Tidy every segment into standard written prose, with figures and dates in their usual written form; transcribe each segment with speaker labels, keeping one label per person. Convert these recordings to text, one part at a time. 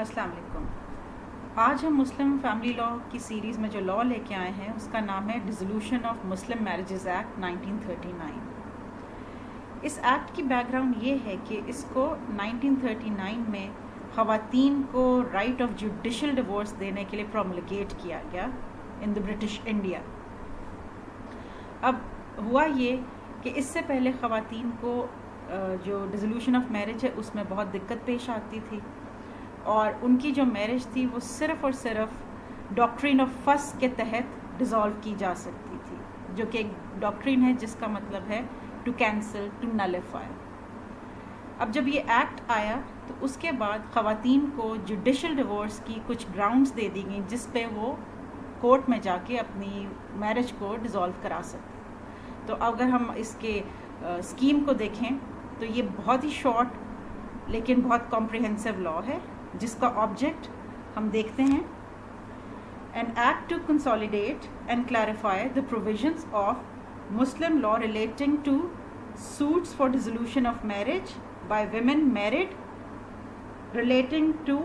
Speaker 1: السلام علیکم. آج ہم مسلم فیملی لاء کی سیریز میں جو لاء لے کے آئے ہیں اس کا نام ہے dissolution of Muslim marriages act 1939. اس ایکٹ کی بیک گراؤنڈ یہ ہے کہ اس کو 1939 میں خواتین کو رائٹ آف جوڈیشل ڈیورس دینے کے لیے پرومولگیٹ کیا گیا ان دا برٹش انڈیا. اب ہوا یہ کہ اس سے پہلے خواتین کو جو ڈیزولوشن آف میرج ہے اس میں بہت دقت پیش آتی تھی، اور ان کی جو میرج تھی وہ صرف اور صرف ڈاکٹرین آف فسق کے تحت ڈیزالو کی جا سکتی تھی، جو کہ ایک ڈاکٹرین ہے جس کا مطلب ہے ٹو کینسل، ٹو نلیفائی. اب جب یہ ایکٹ آیا تو اس کے بعد خواتین کو جوڈیشل ڈیورس کی کچھ گراؤنڈز دے دی گئیں جس پہ وہ کورٹ میں جا کے اپنی میرج کو ڈیزالو کرا سکتے. تو اگر ہم اس کے اسکیم کو دیکھیں تو یہ بہت ہی شارٹ لیکن بہت کمپریہنسو لاء ہے جس کا آبجیکٹ ہم دیکھتے ہیں. An act to consolidate and clarify the provisions of Muslim law relating to suits for dissolution of marriage by women married relating to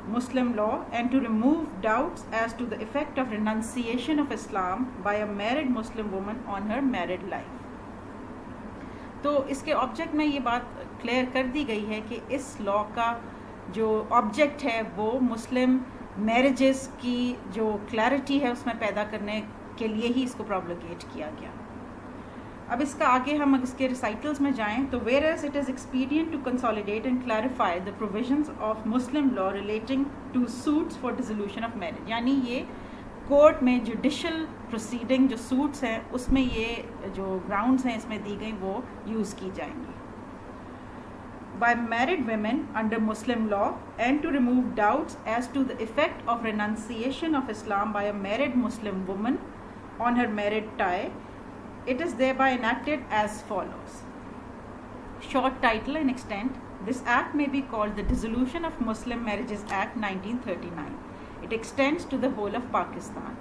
Speaker 1: Muslim law and to remove doubts as to the effect of renunciation of Islam by a married Muslim woman on her married life. تو اس کے object میں یہ بات clear کر دی گئی ہے کہ اس law کا جو آبجیکٹ ہے وہ مسلم میرجز کی جو کلیئرٹی ہے اس میں پیدا کرنے کے لیے ہی اس کو پروپلیگیٹ کیا گیا. اب اس کا آگے ہم اس کے ریسائٹلز میں جائیں تو whereas it is expedient to consolidate and clarify the provisions of Muslim law relating to suits for dissolution of marriage, یعنی یہ کورٹ میں جوڈیشل پروسیڈنگ جو سوٹس ہیں اس میں یہ جو گراؤنڈز ہیں اس میں دی گئی وہ یوز کی جائیں گی. By married women under Muslim law and to remove doubts as to the effect of renunciation of Islam by a married Muslim woman on her married tie, it is thereby enacted as follows. Short title and extent. This act may be called the Dissolution of Muslim Marriages Act 1939. It extends to the whole of Pakistan.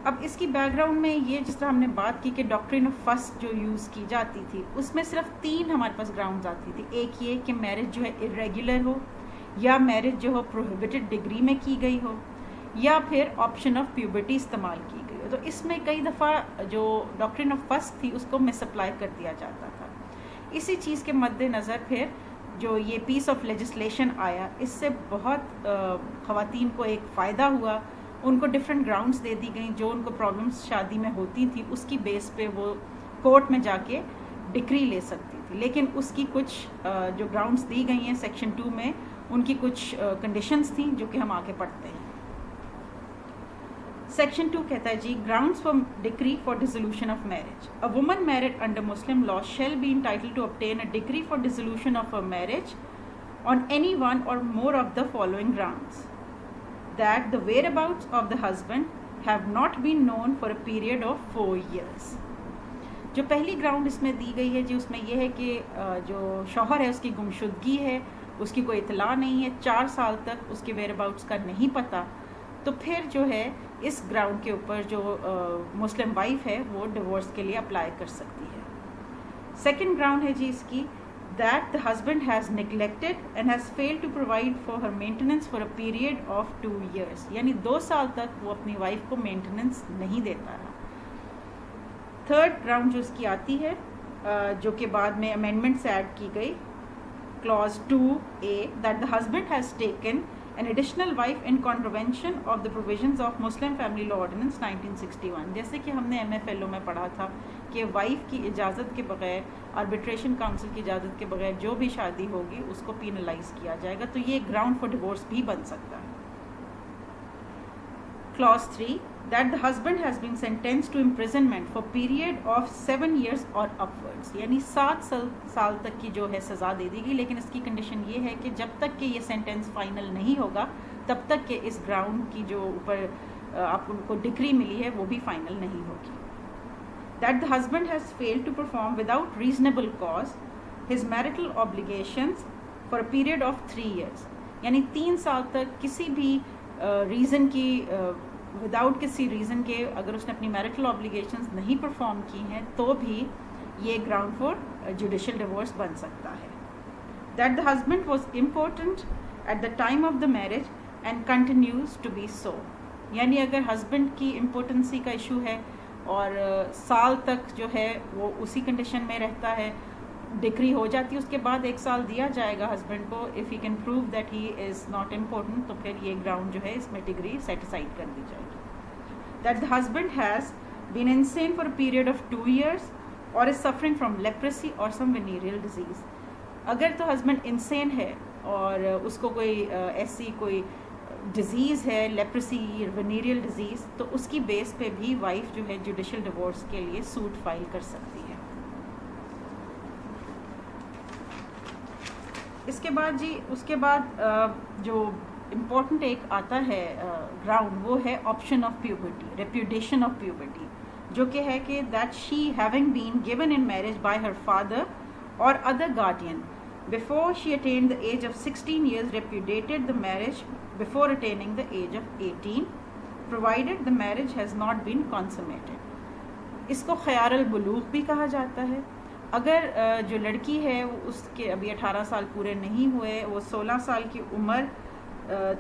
Speaker 1: اب اس کی back ground میں یہ جس طرح ہم نے بات کی کہ ڈاکٹرین آف فسق جو یوز کی جاتی تھی اس میں صرف 3 ہمارے پاس گراؤنڈز آتی تھی. ایک یہ کہ میرج جو ہے ارریگولر ہو، یا میرج جو ہو پروہیبٹڈ ڈگری میں کی گئی ہو، یا پھر آپشن آف پیوبرٹی استعمال کی گئی ہو. تو اس میں کئی دفعہ جو ڈاکٹرین آف فسق تھی اس کو مس اپلائی کر دیا جاتا تھا. اسی چیز کے مد نظر پھر جو یہ پیس آف لیجسلیشن آیا اس سے بہت خواتین کو ایک فائدہ ہوا. ان کو ڈفرینٹ گراؤنڈز دے دی گئیں جو ان کو پرابلمس شادی میں ہوتی تھی اس کی بیس پہ وہ کورٹ میں جا کے ڈگری لے سکتی تھی. لیکن اس کی کچھ جو گراؤنڈز دی گئی ہیں سیکشن 2 میں ان کی کچھ کنڈیشنز تھیں جو کہ ہم آگے پڑھتے ہیں. سیکشن 2 کہتا ہے جی grounds for decree for dissolution of marriage. A woman married under Muslim law shall be entitled to obtain a degree for dissolution of her marriage on any one or more of the following grounds: that the whereabouts of the husband have not been known for a period of 4 years. جو پہلی ground اس میں دی گئی ہے جی اس میں یہ ہے کہ جو شوہر ہے اس کی گمشدگی ہے، اس کی کوئی اطلاع نہیں ہے، 4 سال تک اس کے ویئر اباؤٹس کا نہیں پتہ. تو پھر جو ہے اس گراؤنڈ کے اوپر جو مسلم وائف ہے وہ ڈیورس کے لیے اپلائی کر سکتی ہے. سیکنڈ گراؤنڈ ہے جی اس کی that the husband has neglected and has failed to provide for her maintenance for a period of 2 years. یعنی 2 سال تک وہ اپنی وائف کو مینٹیننس نہیں دیتا رہا. تھرڈ گراؤنڈ جو اس کی آتی ہے جو کہ بعد میں امینڈمنٹ سے ایڈ کی گئی، clause 2A, that the husband has taken an additional wife in contravention of the provisions of Muslim Family Law Ordinance 1961. جیسے کہ ہم نے MFLO میں پڑھا تھا کہ وائف کی اجازت کے بغیر، آربیٹریشن کاؤنسل کی اجازت کے بغیر جو بھی شادی ہوگی اس کو پینلائز کیا جائے گا. تو یہ گراؤنڈ فار ڈیورس بھی بن سکتا ہے. Clause 3, that the husband has been sentenced to imprisonment for period of 7 years or upwards. یعنی 7 سال تک کی جو ہے سزا دے دی گئی، لیکن اس کی کنڈیشن یہ ہے کہ جب تک کہ یہ سینٹینس فائنل نہیں ہوگا تب تک کہ اس گراؤنڈ کی جو اوپر آپ کو ڈگری ملی ہے وہ بھی فائنل نہیں ہوگی. That the husband has failed to perform without reasonable cause his marital obligations for a period of 3 years. یعنی 3 سال تک کسی بھی ریزن کی وداؤٹ کسی ریزن کے اگر اس نے اپنی میرٹل اوبلیگیشنز نہیں پرفارم کی ہیں تو بھی یہ گراؤنڈ فار جوڈیشل ڈیورس بن سکتا ہے. That the husband was impotent at the time of the marriage and continues to be so. یعنی اگر ہسبینڈ کی امپورٹنسی کا ایشو ہے اور سال تک جو ہے وہ اسی کنڈیشن میں رہتا ہے, ڈگری ہو جاتی ہے, اس کے بعد 1 سال دیا جائے گا ہسبینڈ کو, if he can prove that he is not important, تو پھر یہ گراؤنڈ جو ہے اس میں ڈگری سیٹ اسائڈ کر دی جائے گی. That the husband has been unseen for a period of 2 years اور از سفرنگ فرام لیپریسی اور سم وینیریل ڈیزیز. اگر تو ہسبینڈ انسین ہے اور اس کو کوئی ایسی کوئی ڈیزیز ہے, لیپریسی, وینیریل ڈیزیز, تو اس کی بیس پہ بھی وائف جو ہے جوڈیشل ڈیورس کے لیے سوٹ فائل کر سکتی ہے. اس کے بعد جو امپورٹنٹ ایک آتا ہے گراؤنڈ, وہ ہے option of puberty, repudiation of puberty, جو کہ ہے کہ that she having been given in marriage by her father or other guardian before she attained the age of 16 years repudiated the marriage before attaining the age of 18 provided the marriage has not been consummated. اس کو خیار البلوغ بھی کہا جاتا ہے. اگر جو لڑکی ہے اس کے ابھی 18 سال پورے نہیں ہوئے, وہ 16 سال کی عمر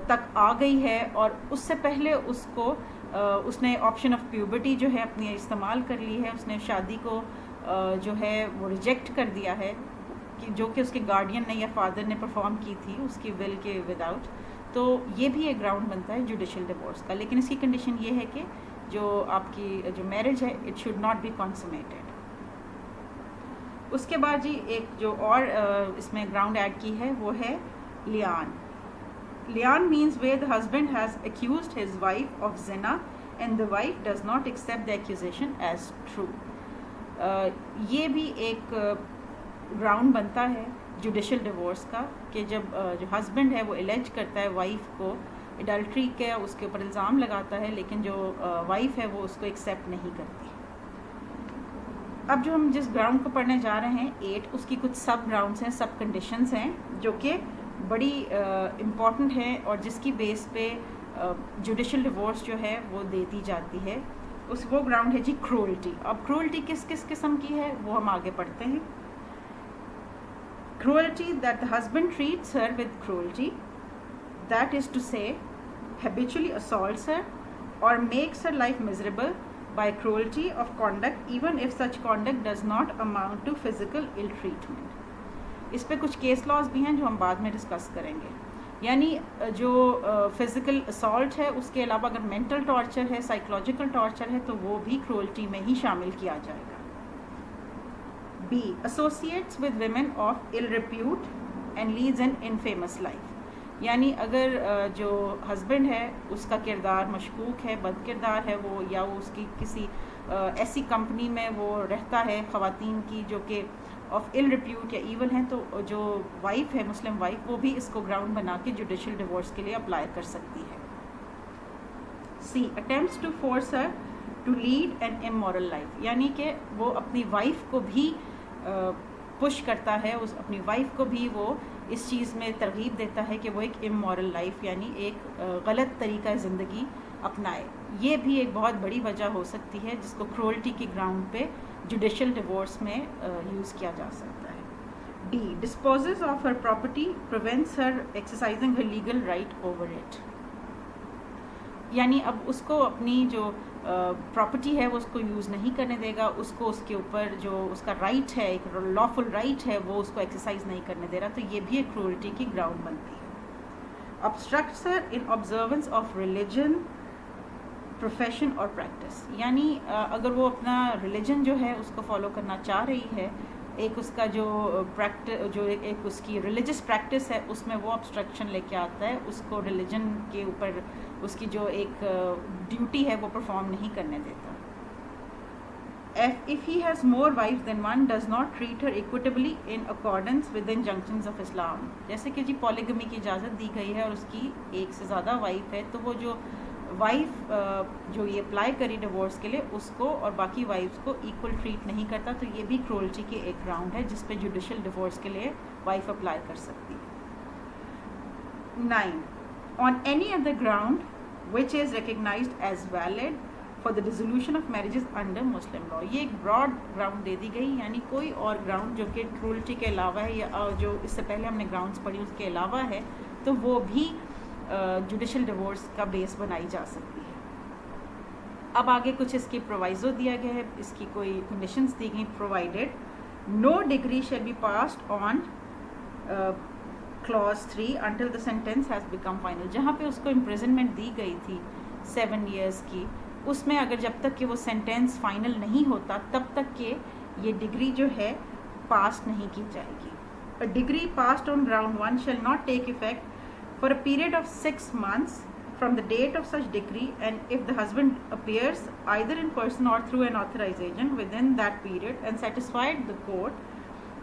Speaker 1: تک آ گئی ہے اور اس سے پہلے اس نے آپشن آف پیوبرٹی جو ہے اپنی استعمال کر لی ہے, اس نے شادی کو جو ہے وہ ریجیکٹ کر دیا ہے, جو کہ اس کے گارڈین نے یا فادر نے پرفارم کی تھی اس کی ول کے وداؤٹ, تو یہ بھی ایک گراؤنڈ بنتا ہے جوڈیشل ڈیورس کا. لیکن اس کی کنڈیشن یہ ہے کہ جو آپ کی جو میرج ہے اٹ شوڈ ناٹ بی کنسومیٹڈ. اس کے بعد جی ایک جو اور اس میں گراؤنڈ ایڈ کی ہے وہ ہے لیان. لیان means where the husband has accused his wife of zina and the wife does not accept the accusation as true. یہ بھی ایک گراؤنڈ بنتا ہے جوڈیشل ڈیورس کا کہ جب جو ہسبینڈ ہے وہ الیج کرتا ہے وائف کو ایڈلٹری کے, اس کے اوپر الزام لگاتا ہے, لیکن جو وائف ہے وہ اس کو ایکسیپٹ نہیں کرتی. اب جو ہم جس گراؤنڈ کو پڑھنے جا رہے ہیں 8, اس کی کچھ سب گراؤنڈس ہیں, سب کنڈیشنز ہیں جو کہ بڑی امپورٹنٹ ہیں اور جس کی بیس پہ جوڈیشل ڈیورس جو ہے وہ دے دی جاتی ہے. وہ گراؤنڈ ہے جی کرولٹی. اب کرولٹی کس قسم کی ہے وہ ہم آگے پڑھتے ہیں. Cruelty, that the husband treats her with cruelty, that is to say, habitually assaults her or makes her life miserable by cruelty of conduct, even if such conduct does not amount to physical ill treatment. اس پہ کچھ case laws بھی ہیں جو ہم بعد میں discuss کریں گے. یعنی جو فزیکل اسالٹ ہے اس کے علاوہ اگر مینٹل ٹارچر ہے, سائیکولوجیکل ٹارچر ہے, تو وہ بھی کرولٹی میں ہی شامل کیا جائے گا. B. Associates with women of ill repute and leads an infamous life. یعنی اگر جو ہسبینڈ ہے اس کا کردار مشکوک ہے, بد کردار ہے وہ, یا وہ اس کی کسی ایسی کمپنی میں وہ رہتا ہے خواتین کی جو کہ آف ill repute یا ایول ہیں, تو جو وائف ہے مسلم وائف وہ بھی اس کو گراؤنڈ بنا کے جوڈیشل ڈیورس کے لیے اپلائی کر سکتی ہے. C. Attempts to force her to lead an immoral life. یعنی کہ وہ اپنی وائف کو بھی پش کرتا ہے, اپنی وائف کو بھی وہ اس چیز میں ترغیب دیتا ہے کہ وہ ایک امورل لائف یعنی ایک غلط طریقہ زندگی اپنائے. یہ بھی ایک بہت بڑی وجہ ہو سکتی ہے جس کو کرولٹی کی گراؤنڈ پہ جوڈیشل ڈیورس میں یوز کیا جا سکتا ہے. D. Disposes of her property, prevents her exercising her legal right over it. یعنی اب اس کو اپنی جو پراپرٹی ہے وہ اس کو یوز نہیں کرنے دے گا, اس کو اس کے اوپر جو اس کا رائٹ ہے, ایک لافل رائٹ ہے, وہ اس کو ایکسرسائز نہیں کرنے دے رہا, تو یہ بھی ایک کرولٹی کی گراؤنڈ بنتی ہے. obstructs her in observance of religion, profession اور پریکٹس. یعنی اگر وہ اپنا ریلیجن جو ہے اس کو فالو کرنا چاہ رہی ہے, ایک اس کا جو ایک اس کی ریلیجس پریکٹس ہے اس میں وہ obstruction لے کے آتا ہے, اس کو ریلیجن کے اوپر اس کی جو ایک ڈیوٹی ہے وہ پرفارم نہیں کرنے دیتا. If he has more wives than one, does not treat her equitably in accordance with the injunctions of Islam. جیسے کہ جی پولیگمی کی اجازت دی گئی ہے اور اس کی ایک سے زیادہ وائف ہے, تو وہ جو وائف جو یہ اپلائی کری ڈیورس کے لیے اس کو اور باقی وائفس کو ایکول ٹریٹ نہیں کرتا, تو یہ بھی کرولٹی کی ایک گراؤنڈ ہے جس پہ جوڈیشل ڈیورس کے لیے وائف اپلائی کر سکتی ہے. 9. On any other ground which is recognized as valid for the dissolution of marriages under Muslim law. یہ ایک براڈ گراؤنڈ دے دی گئی, یعنی کوئی اور گراؤنڈ جو کہ کرولٹی کے علاوہ ہے یا جو اس سے پہلے ہم نے گراؤنڈس پڑھی اس کے علاوہ ہے, تو وہ بھی جوڈیشل ڈیورس کا بیس بنائی جا سکتی ہے. اب آگے کچھ اس کی پرووائزو دیا گیا ہے, اس کی کوئی کنڈیشنز دی گئی. Provided no decree shall be passed on clause 3 until the sentence has become final. جہاں پہ اس کو امپریزنمنٹ دی گئی تھی 7 years کی, اس میں اگر جب تک کہ وہ سینٹینس فائنل نہیں ہوتا تب تک کہ یہ ڈگری جو ہے پاس نہیں کی جائے گی. A degree passed on ground 1 shall not take effect for a period of 6 months from the date of such decree, and if the husband appears either in person or through an authorized agent within that period and satisfied the court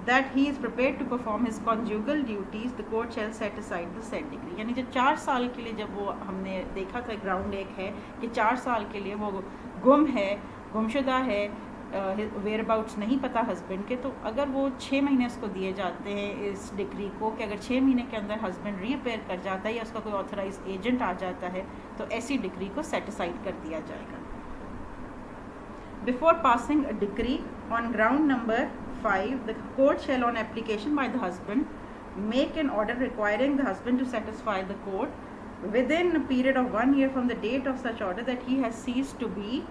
Speaker 1: that he is prepared to perform his conjugal duties, the court shall set aside the said degree. یعنی جو 4 سال کے لیے, جب وہ ہم نے دیکھا تھا گراؤنڈ ایک ہے کہ 4 سال کے لیے وہ گم ہے, گمشدہ ہے, ویئر اباؤٹس نہیں پتہ ہسبینڈ کے, تو اگر وہ 6 مہینے اس کو دیے جاتے ہیں اس ڈگری کو کہ اگر 6 مہینے کے اندر ہسبینڈ ری اپیئر کر جاتا ہے یا اس کا کوئی آتھرائز ایجنٹ آ جاتا ہے تو ایسی ڈگری کو سیٹ اسائڈ کر دیا جائے گا. Before passing a decree on ground number 5, the court shall on application by the husband make an order requiring the husband to satisfy the court within a period of 1 year from the date of such order that he has ceased to be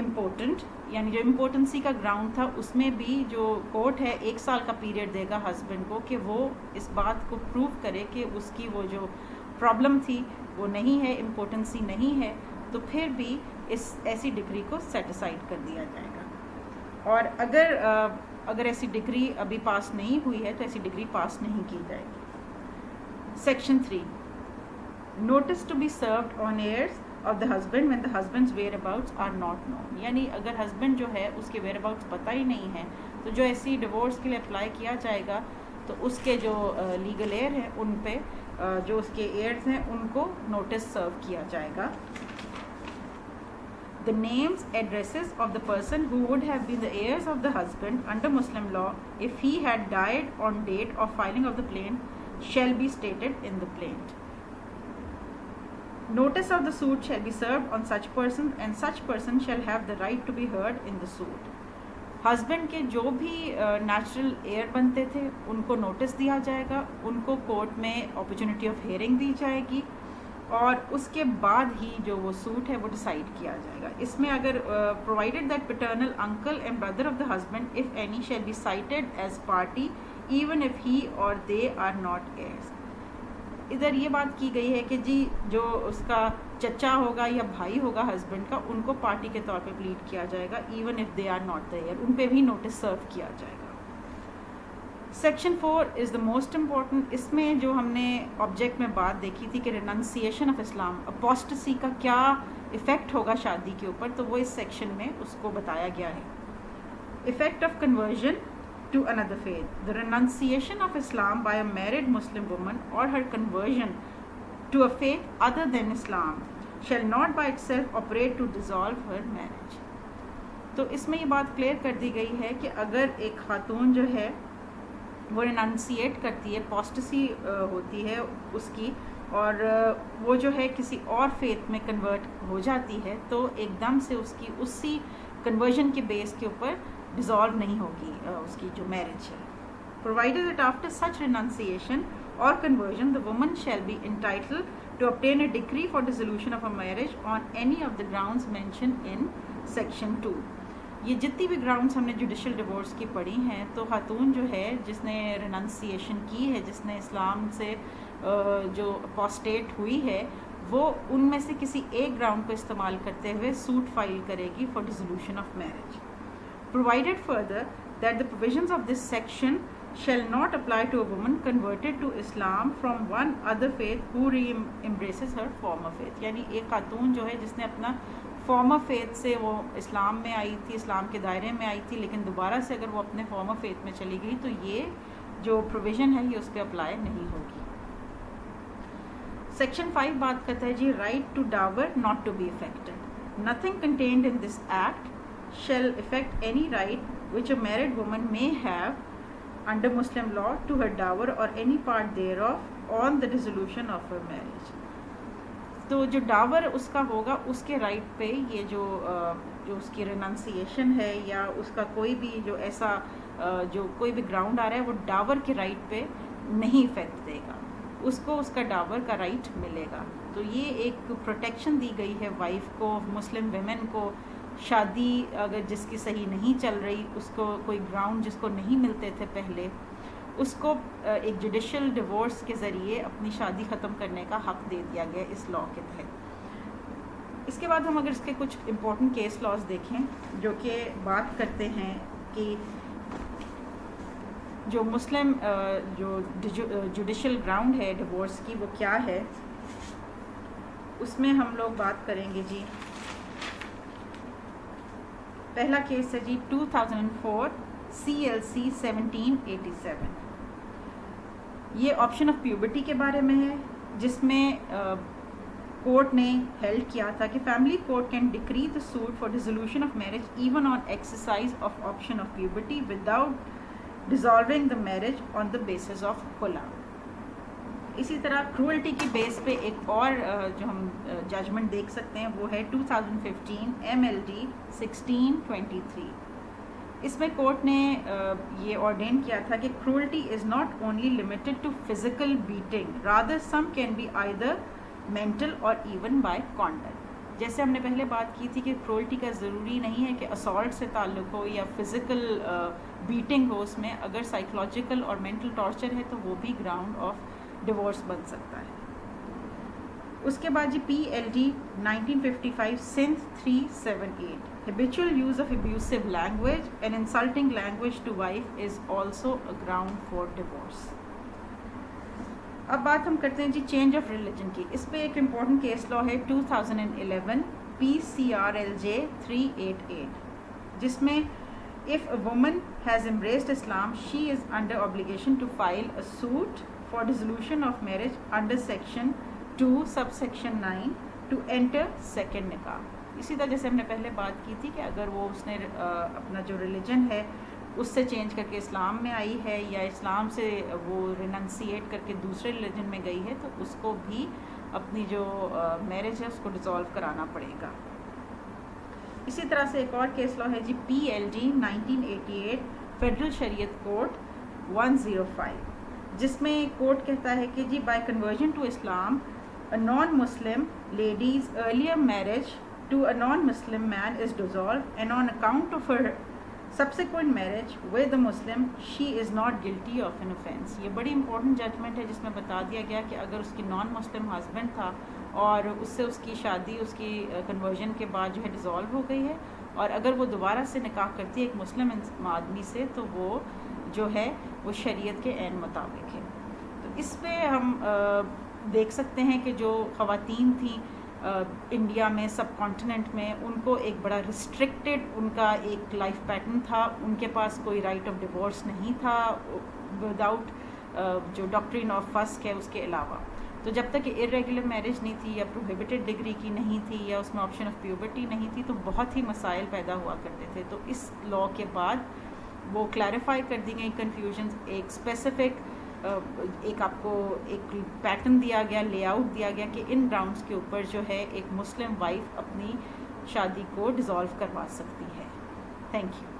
Speaker 1: important. یعنی جو امپورٹنسی کا ground تھا اس میں بھی جو court ہے 1 سال کا پیریڈ دے گا ہسبینڈ کو کہ وہ اس بات کو پروو کرے کہ اس کی وہ جو پرابلم تھی وہ نہیں ہے, امپورٹنسی نہیں ہے, تو پھر بھی اس ایسی ڈگری کو سیٹ اسائڈ کر دیا جائے گا. اور اگر ایسی ڈگری ابھی پاس نہیں ہوئی ہے تو ایسی ڈگری پاس نہیں کی جائے گی. Section 3, notice to be served on heirs of the husband when the husband's whereabouts are not known. یعنی اگر ہسبینڈ جو ہے اس کے ویئر اباؤٹس پتہ ہی نہیں ہے تو جو ایسی ڈیورس کے لیے اپلائی کیا جائے گا تو اس کے جو لیگل ایئر ہیں ان پہ جو اس کے ایئرز ہیں ان کو نوٹس سرو کیا جائے گا. The names, addresses of the person who would have been the heirs of the husband under Muslim law if he had died on date of filing of the plaint shall be stated in the plaint. Notice of the suit shall be served on such person and such person shall have the right to be heard in the suit. Husband کے جو بھی natural year بنتے تھے ان کو notice دیا جائے گا, ان کو court میں اپرچونٹی آف ہیئرنگ دی جائے گی اور اس کے بعد ہی جو وہ سوٹ ہے وہ ڈیسائیڈ کیا جائے گا. اس میں اگر provided that paternal uncle and brother of the husband if any shall be cited as party even if he or they are not years. ادھر یہ بات کی گئی ہے کہ جی جو اس کا چچا ہوگا یا بھائی ہوگا ہسبینڈ کا ان کو پارٹی کے طور پہ پلیڈ کیا جائے گا even if they are not the heir, ان پہ بھی نوٹس سرو کیا جائے گا. Section 4 is the most important. اس میں جو ہم نے آبجیکٹ میں بات دیکھی تھی کہ ریننسیشن آف اسلام, اپوسٹسی کا کیا افیکٹ ہوگا شادی کے اوپر, تو وہ اس سیکشن میں اس کو بتایا گیا ہے. Effect of conversion to another faith. The renunciation of Islam by a married Muslim woman or her conversion to a faith other than Islam shall not by itself operate to dissolve her marriage. تو اس میں یہ بات clear کر دی گئی ہے کہ اگر ایک خاتون جو ہے وہ ریننسیٹ کرتی ہے, اپوسٹسی ہوتی ہے اس کی, اور وہ جو ہے کسی اور فیتھ میں کنورٹ ہو جاتی ہے تو ایک دم سے اس کی اسی کنورژن کے بیس کے اوپر ڈیزالو نہیں ہوگی اس کی جو میرج ہے. provided that after such renunciation or conversion the woman shall be entitled to obtain a decree for dissolution of a marriage on any of the grounds mentioned in section 2. یہ جتنی بھی grounds ہم نے judicial divorce کی پڑھی ہیں تو خاتون جو ہے جس نے ریننسیشن کی ہے, جس نے اسلام سے جو اپوسٹیٹ ہوئی ہے, وہ ان میں سے کسی ایک گراؤنڈ کو استعمال کرتے ہوئے سوٹ فائل کرے گی for dissolution of marriage. Provided further that the provisions of this section shall not apply to a woman converted to Islam from one other faith who re-embraces her former faith. یعنی ایک خاتون جو ہے جس نے اپنا فارمر فیتھ سے وہ اسلام میں آئی تھی, اسلام کے دائرے میں آئی تھی, لیکن دوبارہ سے اگر وہ اپنے فارمر فیتھ میں چلی گئی تو یہ جو پروویژن ہے یہ اس پہ اپلائی نہیں ہوگی. سیکشن 5 بات کرتا ہے جی right to dower not to be affected. Nothing contained in this act shall affect any right which a married woman may have under Muslim law to her dower or any part thereof on the dissolution of her marriage. تو جو ڈاور اس کا ہوگا اس کے right پہ یہ جو اس کی ریننسیشن ہے یا اس کا کوئی بھی جو ایسا جو کوئی بھی گراؤنڈ آ رہا ہے وہ ڈاور کے رائٹ پہ نہیں افیکٹ دے گا. اس کو اس کا ڈاور کا رائٹ ملے گا. تو یہ ایک پروٹیکشن دی گئی ہے وائف کو, مسلم ویمن کو. شادی اگر جس کی صحیح نہیں چل رہی, اس کو کوئی گراؤنڈ جس کو نہیں ملتے تھے پہلے, اس کو ایک جوڈیشل ڈیورس کے ذریعے اپنی شادی ختم کرنے کا حق دے دیا گیا اس لاء کے تحت. اس کے بعد ہم اگر اس کے کچھ امپورٹنٹ کیس لاز دیکھیں جو کہ بات کرتے ہیں کہ جو مسلم جو جوڈیشل گراؤنڈ ہے ڈیورس کی وہ کیا ہے, اس میں ہم لوگ بات کریں گے جی. پہلا کیس ہے جی 2004 CLC 1787. یہ آپشن آف پیوبرٹی کے بارے میں ہے, جس میں کورٹ نے ہیلڈ کیا تھا کہ family court can decree the suit for dissolution of marriage even on exercise of option of puberty without dissolving the marriage on the basis of khula. اسی طرح کرولٹی کی بیس پہ ایک اور جو ہم ججمنٹ دیکھ سکتے ہیں وہ ہے 2015 MLD 1623. اس میں کورٹ نے یہ آرڈین کیا تھا کہ cruelty is not only limited to physical beating, rather some can be either mental or even by conduct. جیسے ہم نے پہلے بات کی تھی کہ کرولٹی کا ضروری نہیں ہے کہ اسالٹ سے تعلق ہو یا فزیکل بیٹنگ ہو, اس میں اگر سائیکولوجیکل اور مینٹل ٹارچر ہے تو وہ بھی گراؤنڈ آف ڈیورس بن سکتا ہے. اس کے بعد جی PLD 1955 Synth 378. Habitual use of abusive language and insulting language to wife is also a ground for divorce. اب بات ہم کرتے ہیں جی چینج آف ریلیجن کی. اس پہ ایک امپورٹنٹ کیس لا ہے 2011 PCRLJ 388, جس میں if a woman has embraced Islam, she is under obligation to file a suit for dissolution of marriage under section 2 subsection 9 to enter second nikah. اسی طرح جیسے ہم نے پہلے بات کی تھی کہ اگر وہ اس نے اپنا جو ریلیجن ہے اس سے چینج کر کے اسلام میں آئی ہے یا اسلام سے وہ ریننسیٹ کر کے دوسرے ریلیجن میں گئی ہے تو اس کو بھی اپنی جو میرج ہے اس کو ڈیزالو کرانا پڑے گا. اسی طرح سے ایک اور کیس لا ہے جی PLD 1988 فیڈرل شریعت کورٹ 105, جس میں کورٹ کہتا ہے کہ جی by conversion to Islam a non-Muslim lady's earlier marriage to a non-Muslim man is dissolved and on account of her subsequent marriage with a Muslim she is not guilty of an offense. یہ بڑی important judgment ہے جس میں بتا دیا گیا کہ اگر اس کی نان مسلم ہسبینڈ تھا اور اس سے اس کی شادی اس کی کنورژن کے بعد جو ہے ڈیزالو ہو گئی ہے, اور اگر وہ دوبارہ سے نکاح کرتی ہے ایک مسلم آدمی سے تو وہ جو ہے وہ شریعت کے عین مطابق ہے. تو اس پہ ہم دیکھ سکتے ہیں کہ جو خواتین تھیں انڈیا میں سب کانٹیننٹ میں, ان کو ایک بڑا ریسٹرکٹیڈ ان کا ایک لائف پیٹرن تھا, ان کے پاس کوئی رائٹ آف ڈیورس نہیں تھا وداؤٹ جو ڈاکٹرین آف فسق ہے اس کے علاوہ. تو جب تک ارریگولر میرج نہیں تھی یا پروہیبٹڈ ڈگری کی نہیں تھی یا اس میں آپشن آف پیوبرٹی نہیں تھی تو بہت ہی مسائل پیدا ہوا کرتے تھے. تو اس لاء کے بعد وہ کلیریفائی کر دی گئی کنفیوژنز, ایک اسپیسیفک ایک آپ کو ایک پیٹرن دیا گیا, لے آؤٹ دیا گیا کہ ان گراؤنڈس کے اوپر جو ہے ایک مسلم وائف اپنی شادی کو ڈیزالو کروا سکتی ہے. Thank you.